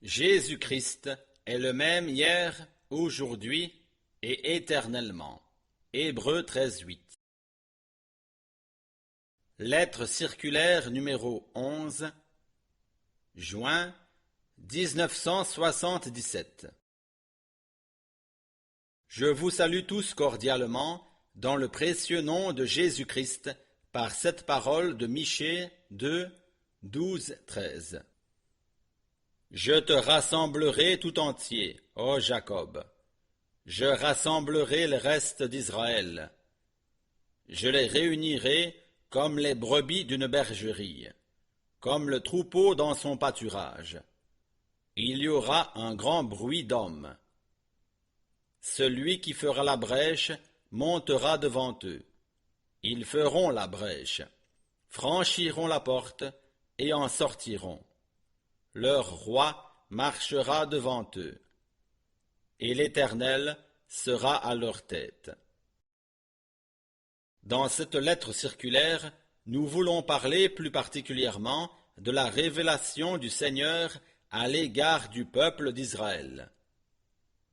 Jésus-Christ est le même hier, aujourd'hui et éternellement. Hébreux 13:8. Lettre circulaire numéro 11, juin 1977. Je vous salue tous cordialement dans le précieux nom de Jésus-Christ par cette parole de Michée 2, 12-13. Je te rassemblerai tout entier, ô Jacob. Je rassemblerai le reste d'Israël. Je les réunirai comme les brebis d'une bergerie, comme le troupeau dans son pâturage. Il y aura un grand bruit d'hommes. Celui qui fera la brèche montera devant eux. Ils feront la brèche, franchiront la porte et en sortiront. Leur roi marchera devant eux, et l'Éternel sera à leur tête. Dans cette lettre circulaire, nous voulons parler plus particulièrement de la révélation du Seigneur à l'égard du peuple d'Israël.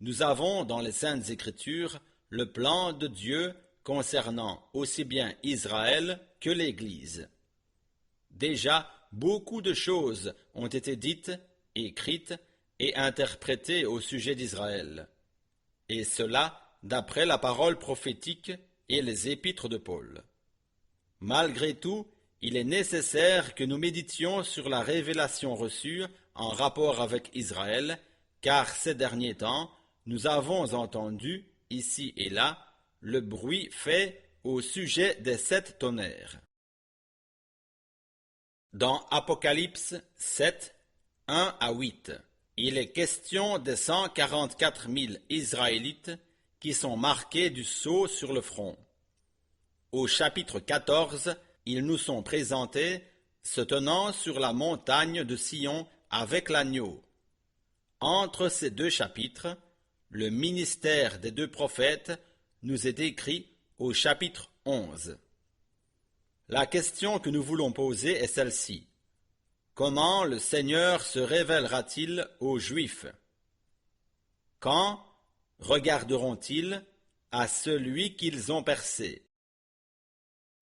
Nous avons dans les Saintes Écritures le plan de Dieu concernant aussi bien Israël que l'Église. Déjà, beaucoup de choses ont été dites, écrites et interprétées au sujet d'Israël, et cela d'après la parole prophétique et les épîtres de Paul. Malgré tout, il est nécessaire que nous méditions sur la révélation reçue en rapport avec Israël, car ces derniers temps, nous avons entendu, ici et là, le bruit fait au sujet des 7 tonnerres. Dans Apocalypse 7, 1-8, il est question des 144 000 Israélites qui sont marqués du sceau sur le front. Au chapitre 14, ils nous sont présentés se tenant sur la montagne de Sion avec l'agneau. Entre ces deux chapitres, le ministère des 2 prophètes nous est décrit au chapitre 11. La question que nous voulons poser est celle-ci. Comment le Seigneur se révélera-t-il aux Juifs? Quand regarderont-ils à celui qu'ils ont percé?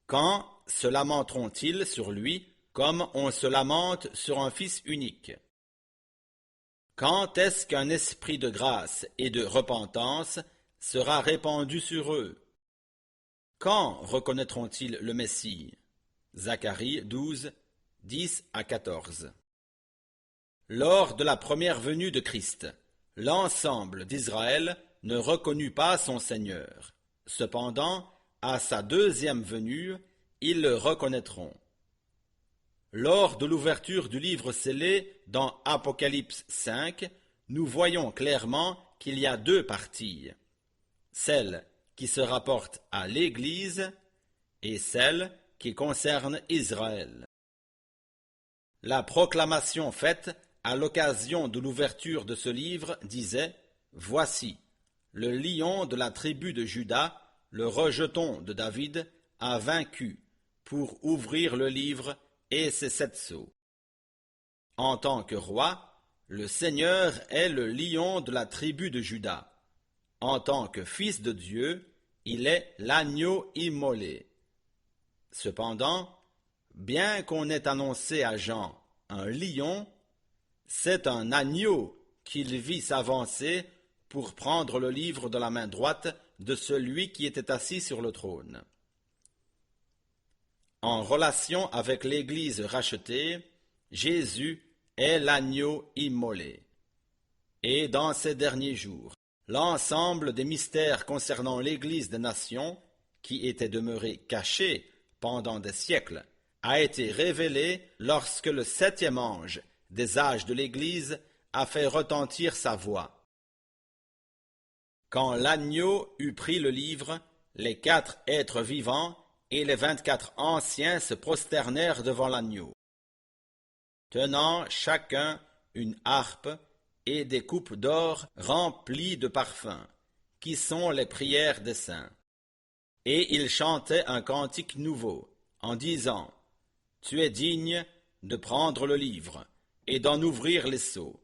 Quand se lamenteront-ils sur lui comme on se lamente sur un fils unique? Quand est-ce qu'un esprit de grâce et de repentance sera répandu sur eux? Quand reconnaîtront-ils le Messie? Zacharie 12, 10-14. Lors de la première venue de Christ, l'ensemble d'Israël ne reconnut pas son Seigneur. Cependant, à sa deuxième venue, ils le reconnaîtront. Lors de l'ouverture du livre scellé dans Apocalypse 5, nous voyons clairement qu'il y a 2 parties. Celle qui se rapporte à l'Église et celle qui concerne Israël. La proclamation faite à l'occasion de l'ouverture de ce livre disait « Voici, le lion de la tribu de Juda, le rejeton de David, a vaincu pour ouvrir le livre et ses 7 sceaux. » En tant que roi, le Seigneur est le lion de la tribu de Juda. En tant que fils de Dieu, il est l'agneau immolé. Cependant, bien qu'on ait annoncé à Jean un lion, c'est un agneau qu'il vit s'avancer pour prendre le livre de la main droite de celui qui était assis sur le trône. En relation avec l'Église rachetée, Jésus est l'agneau immolé. Et dans ces derniers jours, l'ensemble des mystères concernant l'Église des nations, qui étaient demeurés cachés pendant des siècles, a été révélé lorsque le 7e ange des âges de l'Église a fait retentir sa voix. Quand l'agneau eut pris le livre, les 4 êtres vivants et les 24 anciens se prosternèrent devant l'agneau, tenant chacun une harpe et des coupes d'or remplies de parfums, qui sont les prières des saints. Et ils chantaient un cantique nouveau, en disant « Tu es digne de prendre le livre et d'en ouvrir les sceaux,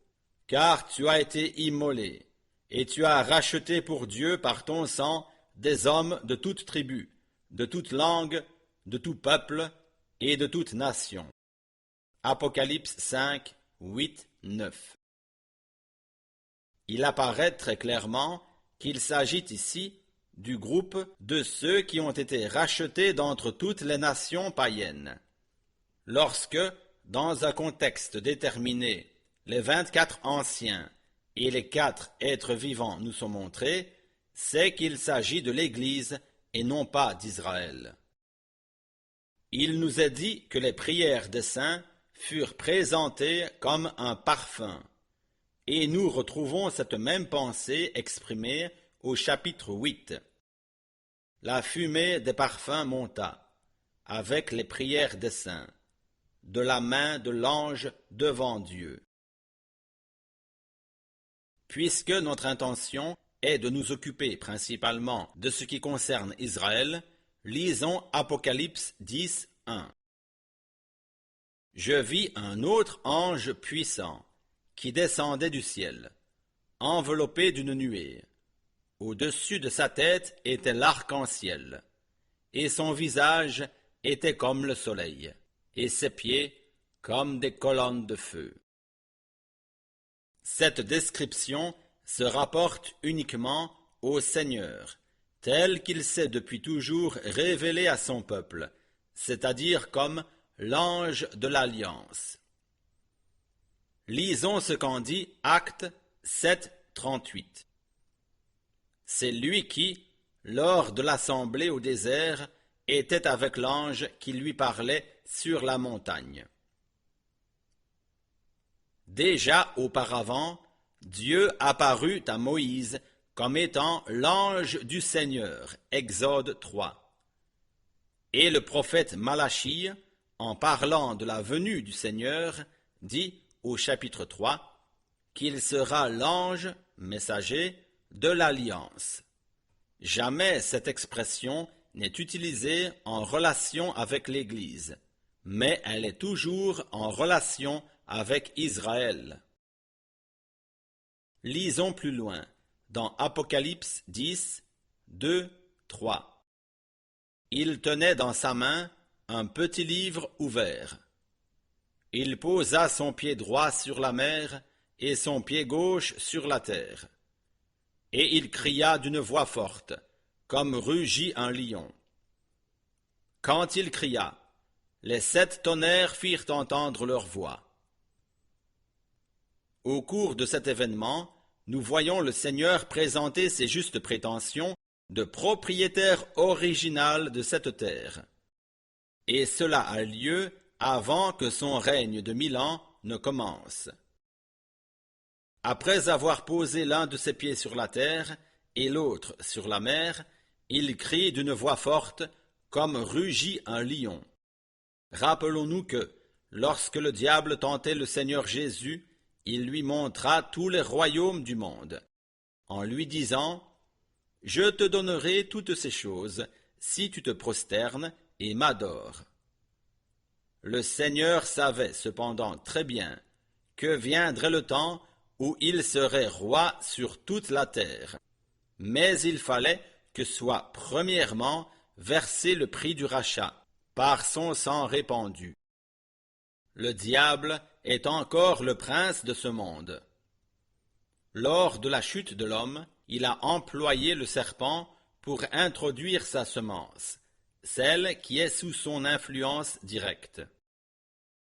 car tu as été immolé, et tu as racheté pour Dieu par ton sang des hommes de toute tribu, de toute langue, de tout peuple et de toute nation. Apocalypse 5, 8, 9. Il apparaît très clairement qu'il s'agit ici du groupe de ceux qui ont été rachetés d'entre toutes les nations païennes. Lorsque, dans un contexte déterminé, les 24 anciens et les 4 êtres vivants nous sont montrés, c'est qu'il s'agit de l'Église et non pas d'Israël. Il nous est dit que les prières des saints furent présentées comme un parfum, et nous retrouvons cette même pensée exprimée au chapitre 8. La fumée des parfums monta, avec les prières des saints, de la main de l'ange devant Dieu. Puisque notre intention est de nous occuper principalement de ce qui concerne Israël, lisons Apocalypse 10, 1. Je vis un autre ange puissant qui descendait du ciel, enveloppé d'une nuée. Au-dessus de sa tête était l'arc-en-ciel, et son visage était comme le soleil, et ses pieds comme des colonnes de feu. Cette description se rapporte uniquement au Seigneur, tel qu'il s'est depuis toujours révélé à son peuple, c'est-à-dire comme l'ange de l'Alliance. Lisons ce qu'en dit Actes 7, 38. C'est lui qui, lors de l'assemblée au désert, était avec l'ange qui lui parlait sur la montagne. Déjà auparavant, Dieu apparut à Moïse comme étant l'ange du Seigneur, Exode 3. Et le prophète Malachie, en parlant de la venue du Seigneur, dit au chapitre 3 qu'il sera l'ange messager de l'Alliance. Jamais cette expression n'est utilisée en relation avec l'Église, mais elle est toujours en relation avec Israël. Lisons plus loin, dans Apocalypse 10, 2, 3. Il tenait dans sa main un petit livre ouvert. Il posa son pied droit sur la mer et son pied gauche sur la terre. Et il cria d'une voix forte, comme rugit un lion. Quand il cria, les 7 tonnerres firent entendre leur voix. Au cours de cet événement, nous voyons le Seigneur présenter ses justes prétentions de propriétaire original de cette terre. Et cela a lieu avant que son règne de 1000 ans ne commence. Après avoir posé l'un de ses pieds sur la terre et l'autre sur la mer, il crie d'une voix forte, comme rugit un lion. Rappelons-nous que, lorsque le diable tentait le Seigneur Jésus, il lui montra tous les royaumes du monde, en lui disant « Je te donnerai toutes ces choses, si tu te prosternes et m'adores. » Le Seigneur savait cependant très bien que viendrait le temps où il serait roi sur toute la terre, mais il fallait que soit premièrement versé le prix du rachat, par son sang répandu. Le diable est encore le prince de ce monde. Lors de la chute de l'homme, il a employé le serpent pour introduire sa semence, celle qui est sous son influence directe.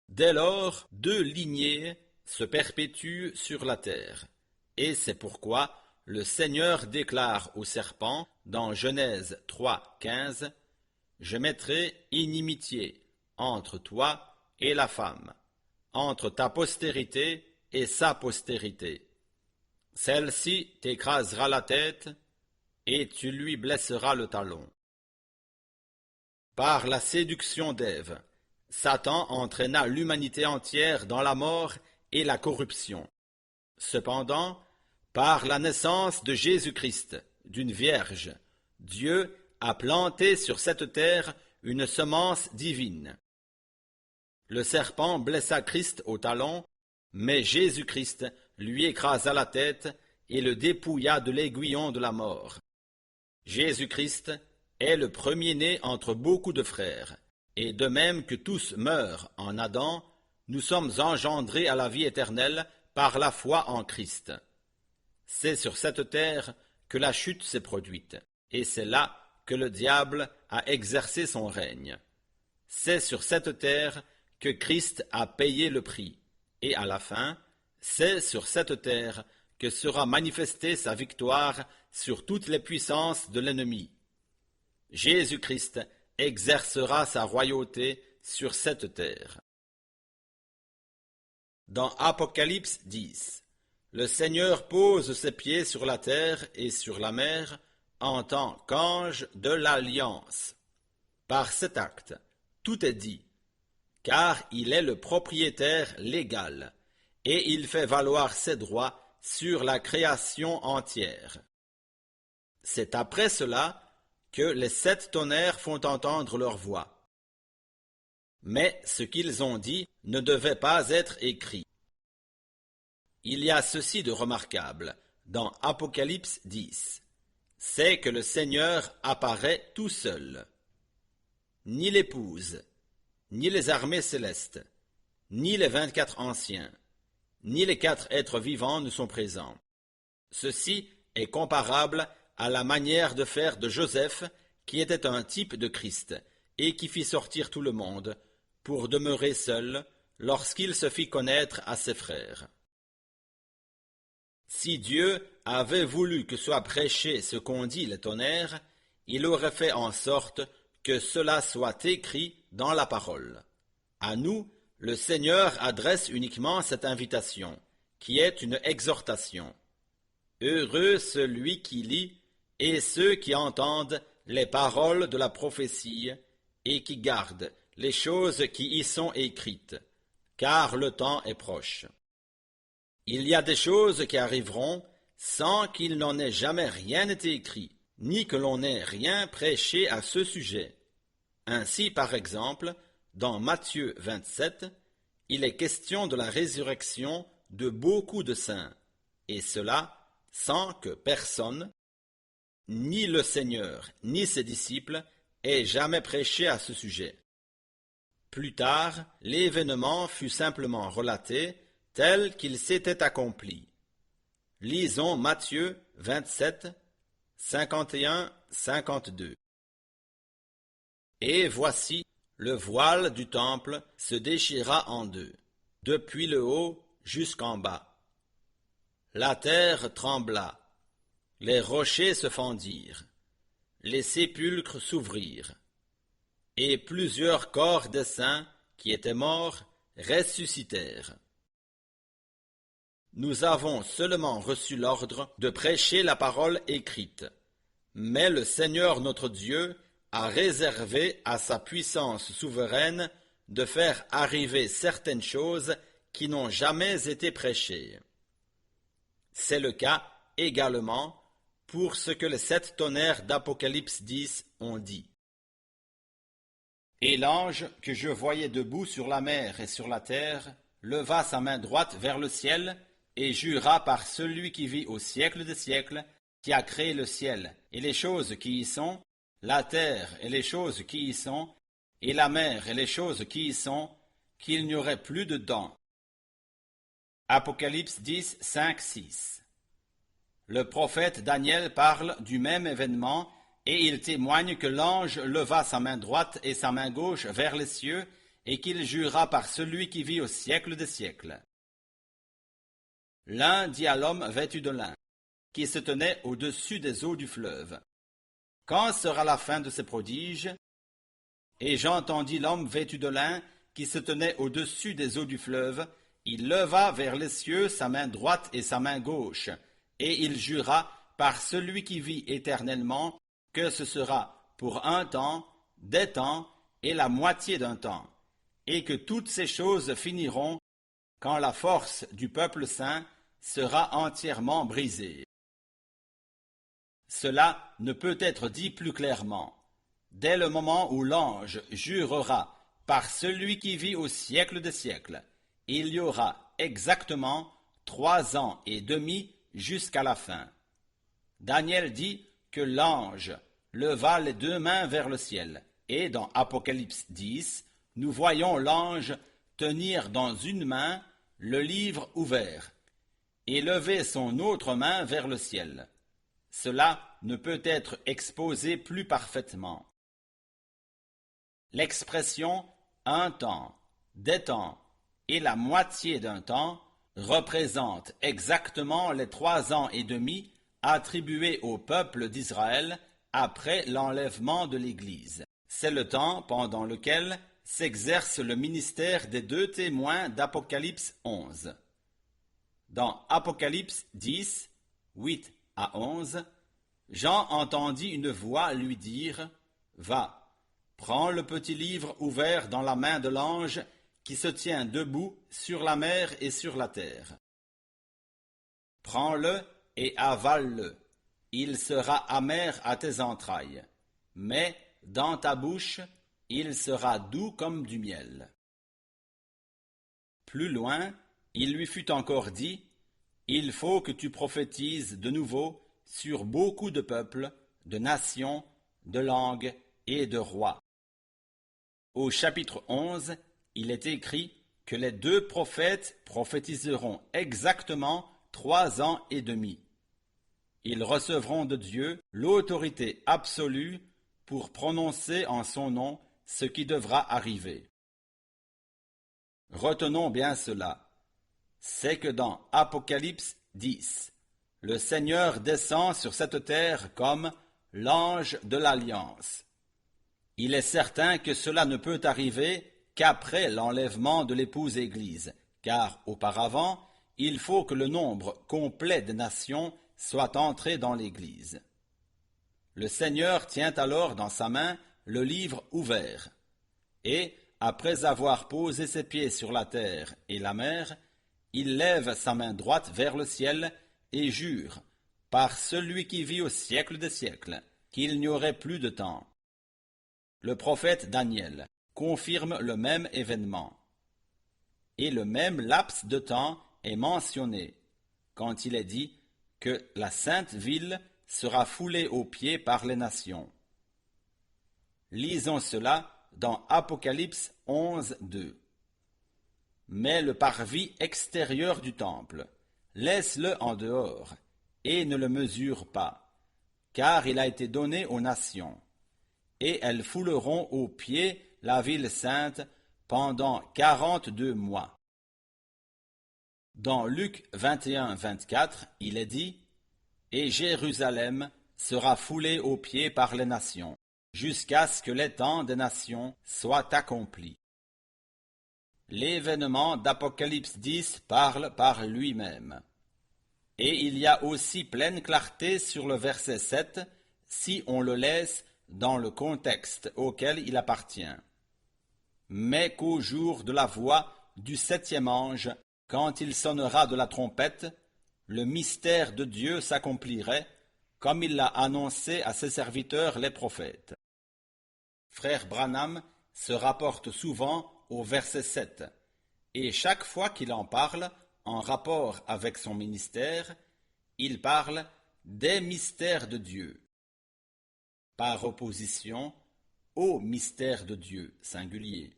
Dès lors, 2 lignées se perpétuent sur la terre, et c'est pourquoi le Seigneur déclare au serpent dans Genèse 3, 15 « Je mettrai inimitié entre toi et la femme, entre ta postérité et sa postérité. Celle-ci t'écrasera la tête, et tu lui blesseras le talon. » Par la séduction d'Ève, Satan entraîna l'humanité entière dans la mort et la corruption. Cependant, par la naissance de Jésus-Christ, d'une vierge, Dieu a planté sur cette terre une semence divine. Le serpent blessa Christ au talon, mais Jésus-Christ lui écrasa la tête et le dépouilla de l'aiguillon de la mort. Jésus-Christ est le premier-né entre beaucoup de frères, et de même que tous meurent en Adam, nous sommes engendrés à la vie éternelle par la foi en Christ. C'est sur cette terre que la chute s'est produite, et c'est là que le diable a exercé son règne. C'est sur cette terre que Christ a payé le prix, et à la fin, c'est sur cette terre que sera manifestée sa victoire sur toutes les puissances de l'ennemi. Jésus-Christ exercera sa royauté sur cette terre. Dans Apocalypse 10, le Seigneur pose ses pieds sur la terre et sur la mer en tant qu'ange de l'Alliance. Par cet acte, tout est dit, car il est le propriétaire légal, et il fait valoir ses droits sur la création entière. C'est après cela que les 7 tonnerres font entendre leur voix. Mais ce qu'ils ont dit ne devait pas être écrit. Il y a ceci de remarquable dans Apocalypse 10, c'est que le Seigneur apparaît tout seul. Ni l'épouse, ni les armées célestes, ni les 24 anciens, ni les 4 êtres vivants ne sont présents. Ceci est comparable à la manière de faire de Joseph, qui était un type de Christ, et qui fit sortir tout le monde, pour demeurer seul, lorsqu'il se fit connaître à ses frères. Si Dieu avait voulu que soit prêché ce qu'ont dit les tonnerres, il aurait fait en sorte que cela soit écrit dans la parole. À nous, le Seigneur adresse uniquement cette invitation, qui est une exhortation. Heureux celui qui lit et ceux qui entendent les paroles de la prophétie et qui gardent les choses qui y sont écrites, car le temps est proche. Il y a des choses qui arriveront sans qu'il n'en ait jamais rien été écrit, ni que l'on ait rien prêché à ce sujet. Ainsi, par exemple, dans Matthieu 27, il est question de la résurrection de beaucoup de saints, et cela sans que personne, ni le Seigneur, ni ses disciples, aient jamais prêché à ce sujet. Plus tard, l'événement fut simplement relaté tel qu'il s'était accompli. Lisons Matthieu 27, 51-52. Et voici, le voile du temple se déchira en deux, depuis le haut jusqu'en bas. La terre trembla, les rochers se fendirent, les sépulcres s'ouvrirent, et plusieurs corps des saints qui étaient morts ressuscitèrent. Nous avons seulement reçu l'ordre de prêcher la parole écrite, mais le Seigneur notre Dieu a réservé à sa puissance souveraine de faire arriver certaines choses qui n'ont jamais été prêchées. C'est le cas également pour ce que les 7 tonnerres d'Apocalypse 10 ont dit. Et l'ange que je voyais debout sur la mer et sur la terre leva sa main droite vers le ciel et jura par celui qui vit au siècle des siècles, qui a créé le ciel et les choses qui y sont, la terre et les choses qui y sont, et la mer et les choses qui y sont, qu'il n'y aurait plus de dents. Apocalypse 10, 5, 6. Le prophète Daniel parle du même événement et il témoigne que l'ange leva sa main droite et sa main gauche vers les cieux et qu'il jura par celui qui vit au siècle des siècles. L'un dit à l'homme vêtu de lin, qui se tenait au-dessus des eaux du fleuve, « Quand sera la fin de ces prodiges ?» Et j'entendis l'homme vêtu de lin, qui se tenait au-dessus des eaux du fleuve, il leva vers les cieux sa main droite et sa main gauche, et il jura par celui qui vit éternellement que ce sera pour un temps, des temps et la moitié d'un temps, et que toutes ces choses finiront quand la force du peuple saint sera entièrement brisée. Cela ne peut être dit plus clairement. Dès le moment où l'ange jurera par celui qui vit au siècle des siècles, il y aura exactement 3 ans et demi jusqu'à la fin. Daniel dit que l'ange leva les 2 mains vers le ciel, et dans Apocalypse 10, nous voyons l'ange tenir dans une main le livre ouvert, et lever son autre main vers le ciel. Cela ne peut être exposé plus parfaitement. L'expression « un temps »,« des temps » et la moitié d'un temps représente exactement les 3 ans et demi attribués au peuple d'Israël après l'enlèvement de l'Église. C'est le temps pendant lequel s'exerce le ministère des 2 témoins d'Apocalypse 11. Dans Apocalypse 10, 8 à 11, Jean entendit une voix lui dire « Va, prends le petit livre ouvert dans la main de l'ange qui se tient debout sur la mer et sur la terre. Prends-le et avale-le. Il sera amer à tes entrailles, mais dans ta bouche, il sera doux comme du miel. » Plus loin, il lui fut encore dit « Il faut que tu prophétises de nouveau sur beaucoup de peuples, de nations, de langues et de rois. » Au chapitre 11, il est écrit que les 2 prophètes prophétiseront exactement 3 ans et demi. Ils recevront de Dieu l'autorité absolue pour prononcer en son nom ce qui devra arriver. Retenons bien cela, c'est que dans Apocalypse 10, le Seigneur descend sur cette terre comme l'ange de l'Alliance. Il est certain que cela ne peut arriver qu'après l'enlèvement de l'épouse Église, car auparavant, il faut que le nombre complet des nations soit entré dans l'Église. Le Seigneur tient alors dans sa main le livre ouvert, et, après avoir posé ses pieds sur la terre et la mer, il lève sa main droite vers le ciel et jure, par celui qui vit au siècle des siècles, qu'il n'y aurait plus de temps. Le prophète Daniel confirme le même événement. Et le même laps de temps est mentionné, quand il est dit que la sainte ville sera foulée aux pieds par les nations. Lisons cela dans Apocalypse 11, 2. Mais le parvis extérieur du temple, laisse-le en dehors, et ne le mesure pas, car il a été donné aux nations, et elles fouleront aux pieds la ville sainte pendant 42 mois. Dans Luc 21, 24, il est dit « Et Jérusalem sera foulée aux pieds par les nations, jusqu'à ce que les temps des nations soient accomplis. » L'événement d'Apocalypse 10 parle par lui-même. Et il y a aussi pleine clarté sur le verset 7 si on le laisse dans le contexte auquel il appartient. Mais qu'au jour de la voix du 7e ange, quand il sonnera de la trompette, le mystère de Dieu s'accomplirait, comme il l'a annoncé à ses serviteurs les prophètes. Frère Branham se rapporte souvent au verset 7, et chaque fois qu'il en parle, en rapport avec son ministère, il parle des mystères de Dieu. Par opposition au mystère de Dieu singulier,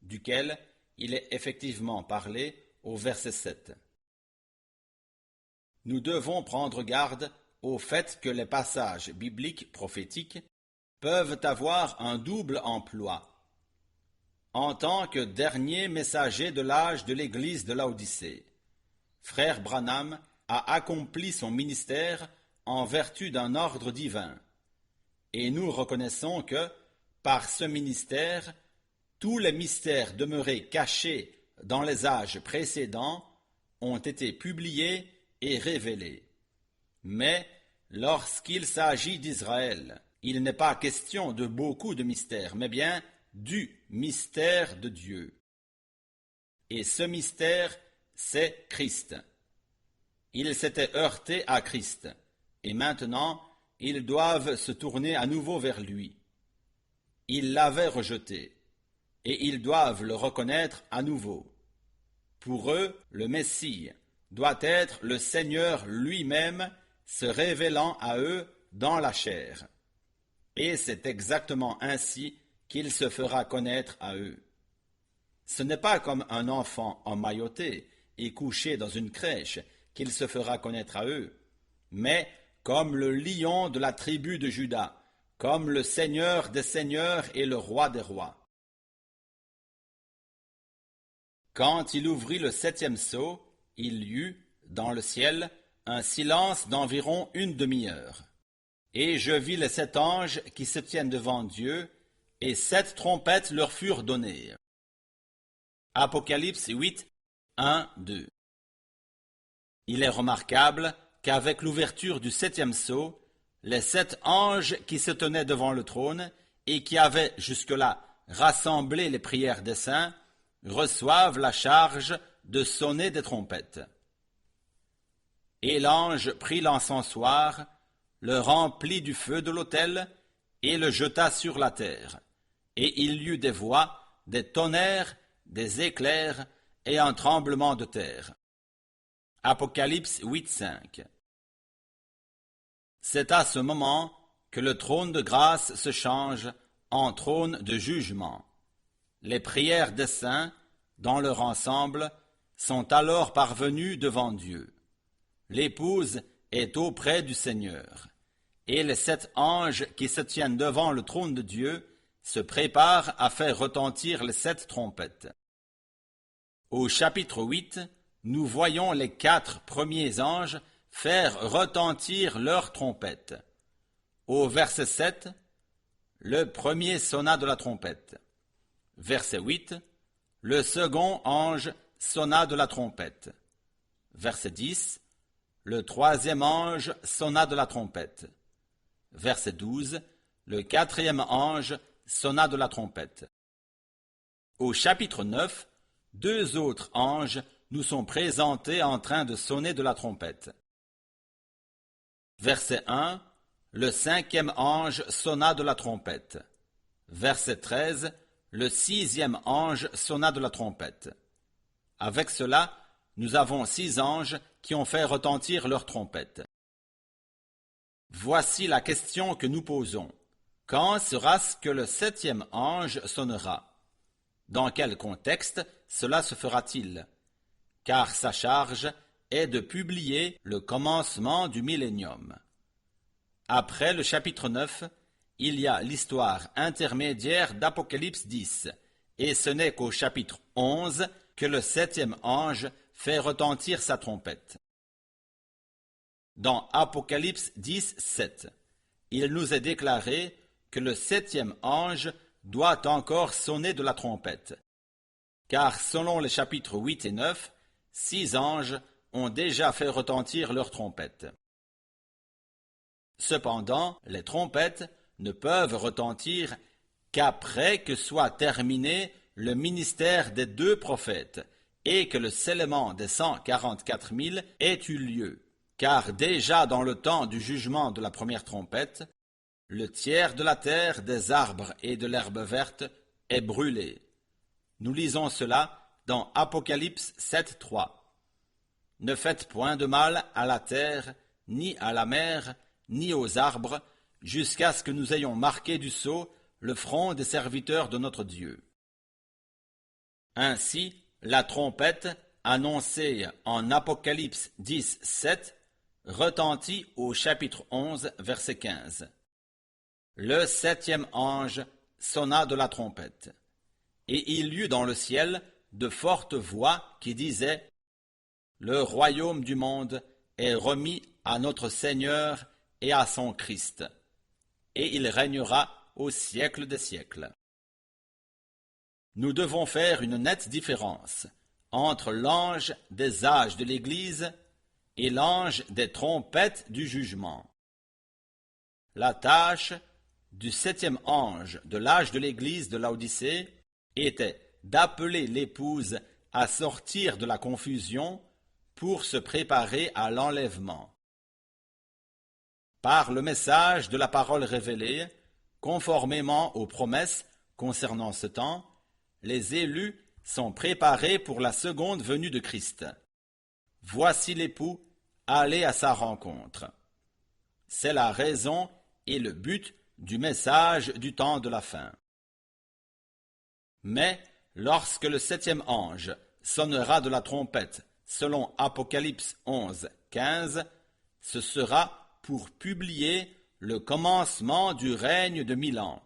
duquel il est effectivement parlé au verset 7. Nous devons prendre garde au fait que les passages bibliques prophétiques peuvent avoir un double emploi. En tant que dernier messager de l'âge de l'Église de Laodicée, Frère Branham a accompli son ministère en vertu d'un ordre divin, et nous reconnaissons que, par ce ministère, tous les mystères demeurés cachés dans les âges précédents ont été publiés et révélés. Mais, lorsqu'il s'agit d'Israël, il n'est pas question de beaucoup de mystères, mais bien du mystère de Dieu. Et ce mystère, c'est Christ. Ils s'étaient heurtés à Christ, et maintenant, ils doivent se tourner à nouveau vers lui. Ils l'avaient rejeté, et ils doivent le reconnaître à nouveau. Pour eux, le Messie, doit être le Seigneur lui-même se révélant à eux dans la chair. Et c'est exactement ainsi qu'il se fera connaître à eux. Ce n'est pas comme un enfant emmailloté et couché dans une crèche qu'il se fera connaître à eux, mais comme le lion de la tribu de Juda, comme le Seigneur des seigneurs et le roi des rois. Quand il ouvrit le 7e sceau, il y eut, dans le ciel, un silence d'environ une demi-heure. Et je vis les 7 anges qui se tiennent devant Dieu, et 7 trompettes leur furent données. Apocalypse 8, 1, 2. Il est remarquable qu'avec l'ouverture du 7e sceau, les 7 anges qui se tenaient devant le trône et qui avaient jusque-là rassemblé les prières des saints reçoivent la charge de sonner des trompettes. Et l'ange prit l'encensoir, le remplit du feu de l'autel et le jeta sur la terre. Et il y eut des voix, des tonnerres, des éclairs et un tremblement de terre. Apocalypse 8.5. C'est à ce moment que le trône de grâce se change en trône de jugement. Les prières des saints, dans leur ensemble, sont alors parvenues devant Dieu. L'épouse est auprès du Seigneur, et les 7 anges qui se tiennent devant le trône de Dieu se préparent à faire retentir les 7 trompettes. Au chapitre 8, nous voyons les 4 premiers anges faire retentir leurs trompettes. Au verset 7, le premier sonna de la trompette. Verset 8, le second ange sonna de la trompette. Verset 10, le troisième ange sonna de la trompette. Verset 12, le quatrième ange sonna de la trompette. Au chapitre 9, 2 autres anges nous sont présentés en train de sonner de la trompette. Verset 1, le 5e ange sonna de la trompette. Verset 13, le 6e ange sonna de la trompette. Avec cela, nous avons 6 anges qui ont fait retentir leur trompette. Voici la question que nous posons. Quand sera-ce que le 7e ange sonnera? Dans quel contexte cela se fera-t-il? Car sa charge est de publier le commencement du millénium. Après le chapitre 9, il y a l'histoire intermédiaire d'Apocalypse 10, et ce n'est qu'au chapitre 11 que le 7e ange fait retentir sa trompette. Dans Apocalypse 10, 7, il nous est déclaré que le 7e ange doit encore sonner de la trompette, car selon les chapitres 8 et 9, 6 anges ont déjà fait retentir leur trompette. Cependant, les trompettes ne peuvent retentir qu'après que soit terminé le ministère des 2 prophètes et que le scellement des 144 000 ait eu lieu, car déjà dans le temps du jugement de la première trompette, le tiers de la terre, des arbres et de l'herbe verte est brûlé. Nous lisons cela dans Apocalypse 7, 3. Ne faites point de mal à la terre, ni à la mer, ni aux arbres, jusqu'à ce que nous ayons marqué du sceau le front des serviteurs de notre Dieu. Ainsi, la trompette, annoncée en Apocalypse 10, 7, retentit au chapitre 11, verset 15. Le 7e ange sonna de la trompette, et il y eut dans le ciel de fortes voix qui disaient « Le royaume du monde est remis à notre Seigneur et à son Christ, et il régnera au siècle des siècles. » Nous devons faire une nette différence entre l'ange des âges de l'Église et l'ange des trompettes du jugement. La tâche du 7e ange de l'âge de l'Église de Laodicée était d'appeler l'épouse à sortir de la confusion pour se préparer à l'enlèvement. Par le message de la parole révélée, conformément aux promesses concernant ce temps, les élus sont préparés pour la seconde venue de Christ. voici l'époux, allez à sa rencontre. C'est la raison et le but du message du temps de la fin. Mais lorsque le septième ange sonnera de la trompette, selon Apocalypse 11, 15, ce sera pour publier le commencement du règne de 1000 ans.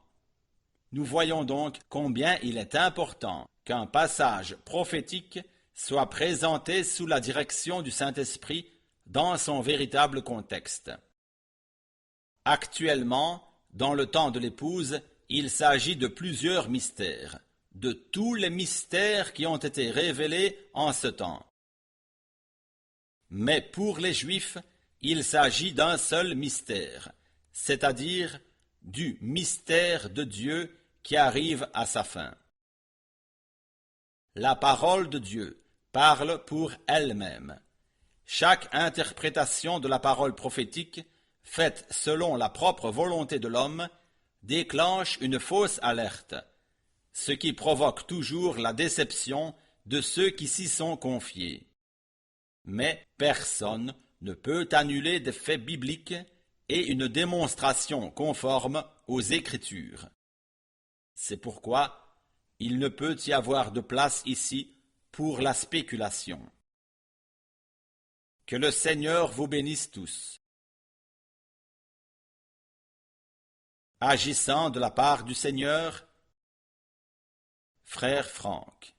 Nous voyons donc combien il est important qu'un passage prophétique soit présenté sous la direction du Saint-Esprit dans son véritable contexte. Actuellement, dans le temps de l'épouse, il s'agit de plusieurs mystères, de tous les mystères qui ont été révélés en ce temps. Mais pour les Juifs, il s'agit d'un seul mystère, c'est-à-dire du mystère de Dieu qui arrive à sa fin. La parole de Dieu parle pour elle-même. Chaque interprétation de la parole prophétique, faite selon la propre volonté de l'homme, déclenche une fausse alerte, ce qui provoque toujours la déception de ceux qui s'y sont confiés. Mais personne ne peut annuler des faits bibliques et une démonstration conforme aux Écritures. C'est pourquoi il ne peut y avoir de place ici pour la spéculation. Que le Seigneur vous bénisse tous. Agissant de la part du Seigneur, Frère Franck.